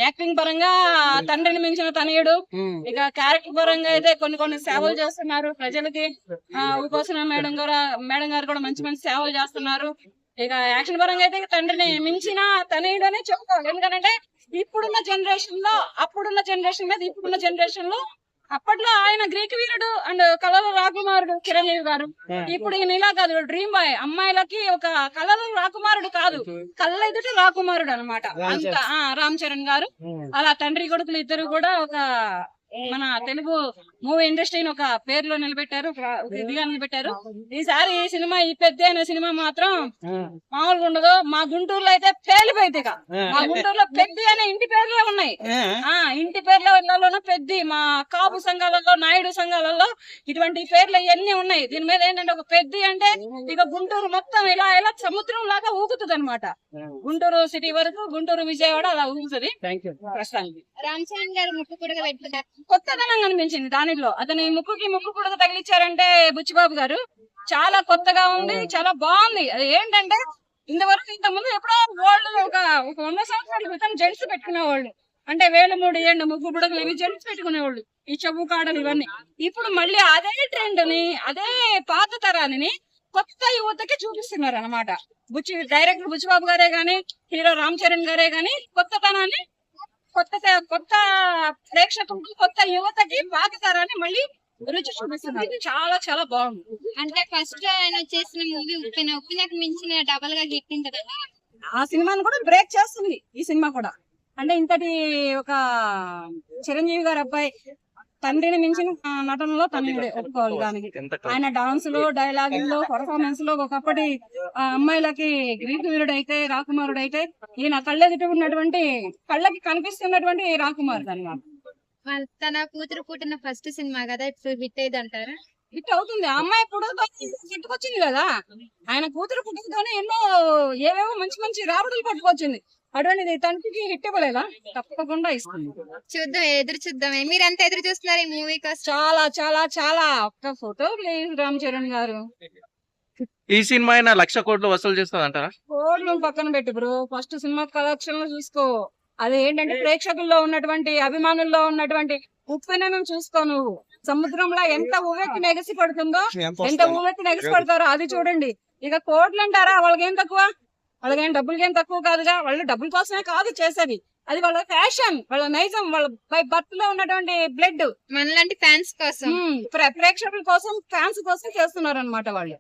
Acting పరంగా తండ్రిని మించిన తనయుడు. ఇక క్యారెక్టర్ పరంగా అయితే కొన్ని సేవలు చేస్తున్నారు ప్రజలకి. ఉపాసన మేడం గారు కూడా మంచి మంచి సేవలు చేస్తున్నారు. ఇక యాక్షన్ పరంగా అయితే తండ్రిని మించిన తనయుడు అనే చెప్పుకోవాలి. ఎందుకంటే ఇప్పుడున్న జనరేషన్ లో అప్పుడున్న జనరేషన్ మీద ఇప్పుడున్న జనరేషన్ లో అప్పట్లో ఆయన గ్రీక్ వీరుడు అండ్ కళల రాకుమారుడు చిరంజీవి గారు. ఇప్పుడు ఈయన ఇలా కాదు, డ్రీమ్ బాయ్. అమ్మాయిలకి ఒక కళల రాకుమారుడు కాదు, కళ్ళ ఎదుట రాకుమారుడు అనమాట. అంత రామ్ చరణ్ గారు అలా తండ్రి కొడుకులు ఇద్దరు కూడా ఒక మన తెలుగు మూవీ ఇండస్ట్రీని ఒక పేరులో నిలబెట్టారు, ఇదిగా నిలబెట్టారు. ఈసారి ఈ సినిమా ఈ పెద్ద అనే సినిమా మాత్రం మామూలుగా ఉండదు. మా గుంటూరులో అయితే పేలిపోయింది. మా గుంటూరులో పెద్ద అనే ఇంటి పేర్లే ఉన్నాయి. ఇంటి పేర్లలో పెద్ద మా కాపు సంఘాలలో నాయుడు సంఘాలలో ఇటువంటి పేర్లు ఇవన్నీ ఉన్నాయి. దీని మీద ఏంటంటే ఒక పెద్ద అంటే ఇక గుంటూరు మొత్తం ఇలా సముద్రం లాగా ఊగుతుంది అనమాట. గుంటూరు సిటీ వరకు గుంటూరు విజయవాడ అలా ఊగుతుంది. ప్రస్తుతానికి రామ్ చరణ్ గారు ముక్కు కూడా పెట్టుకున్నారు, కొత్తదనం కనిపించింది దానిలో. అతని ముక్కు కూడా తగిలిచ్చారంటే బుచ్చిబాబు గారు చాలా కొత్తగా ఉంది, చాలా బాగుంది. అది ఏంటంటే ఇంతకుముందు ఎప్పుడో వాళ్ళు ఒక 100 సంవత్సరాల క్రితం జెంట్స్ పెట్టుకునేవాళ్ళు. అంటే 3 ముక్కు పుడకలు ఇవి జెంట్స్ పెట్టుకునేవాళ్ళు, ఈ చెవు కాడలు ఇవన్నీ. ఇప్పుడు మళ్ళీ అదే ట్రెండ్ ని అదే పాత తరాన్ని కొత్త యువతకి చూపిస్తున్నారు అనమాట. డైరెక్టర్ బుచ్చిబాబు గారే గాని హీరో రామ్ చరణ్ గారే గాని కొత్తతనాన్ని కొత్త ప్రేక్షకులకు కొత్త యువతకి పాత తరాన్ని మళ్ళీ రుచి చూపిస్తున్నారు. చాలా చాలా బాగుంది. అంటే ఫస్ట్ ఆయన చేసిన మూవీ ఉప్పినకు మించిన డబల్ గా హిట్ ఉంటుంది కదా, ఆ సినిమాను కూడా బ్రేక్ చేస్తుంది ఈ సినిమా కూడా. అంటే ఇంతటి ఒక చిరంజీవి గారి అబ్బాయి తండ్రిని మించిన నటనలో తనయుడే ఒప్పుకోవాలి. దానికి ఆయన డాన్స్ లో డైలాగ్ లో పర్ఫార్మెన్స్ లో ఒకప్పటి అమ్మాయిలకి గ్రీక్ వీరుడైతే రాకుమారుడైతే ఈయన కళ్ళెదుట ఉన్నటువంటి కళ్ళకి కనిపిస్తున్నటువంటి రాకుమారుడు అన్నమాట. తన కూతురు పుట్టిన ఫస్ట్ సినిమా కదా, ఇప్పుడు హిట్ అయ్యింది అంటారా? హిట్ అవుతుంది. ఆ అమ్మాయి పుట్టుతో గిట్టుకొచ్చింది కదా, ఆయన కూతురు పుట్టుకతోనే ఎన్నో ఏవేవో మంచి మంచి రాబడులు పట్టుకొచ్చింది. అటువంటిది తండ్రికి హిట్ ఇవ్వలేదా? తప్పకుండా ఇస్తుంది. చూద్దాం, ఎదురు చూద్దాం. మీరు ఎంత ఎదురు చూస్తున్నారు ఈ మూవీ కోసం? చాలా చాలా చాలా. ఒక్క ఫోటో ప్లీజ్ రామ్ చరణ్ గారు. ఈ సినిమా అయినా 1,00,000 కోట్లు వసూలు చేస్తుంది అంటారా? కోట్లు పక్కన పెట్టి బ్రో, ఫస్ట్ సినిమా కలెక్షన్ లో చూసుకో. అది ఏంటంటే ప్రేక్షకుల్లో ఉన్నటువంటి అభిమానుల్లో ఉన్నటువంటి ఉప్పెనను చూసుకో. నువ్వు సముద్రంలో ఎంత ఊవెత్తి ఎగసి పడుతుందో, ఎంత ఊవెత్తి ఎగసి పడతారో అది చూడండి. ఇక కోట్లు అంటారా? వాళ్ళకేం తక్కువ? వాళ్ళకేం డబ్బులకేం తక్కువ కాదుగా. వాళ్ళు డబ్బుల కోసమే కాదు చేసేది, అది వాళ్ళ ఫ్యాషన్, వాళ్ళ నైజం, వాళ్ళ బర్త్ లో ఉన్నటువంటి బ్లడ్. మనలాంటి ఫ్యాన్స్ కోసం, ప్రేక్షకుల కోసం, ఫ్యాన్స్ కోసం చేస్తున్నారు అనమాట వాళ్ళు.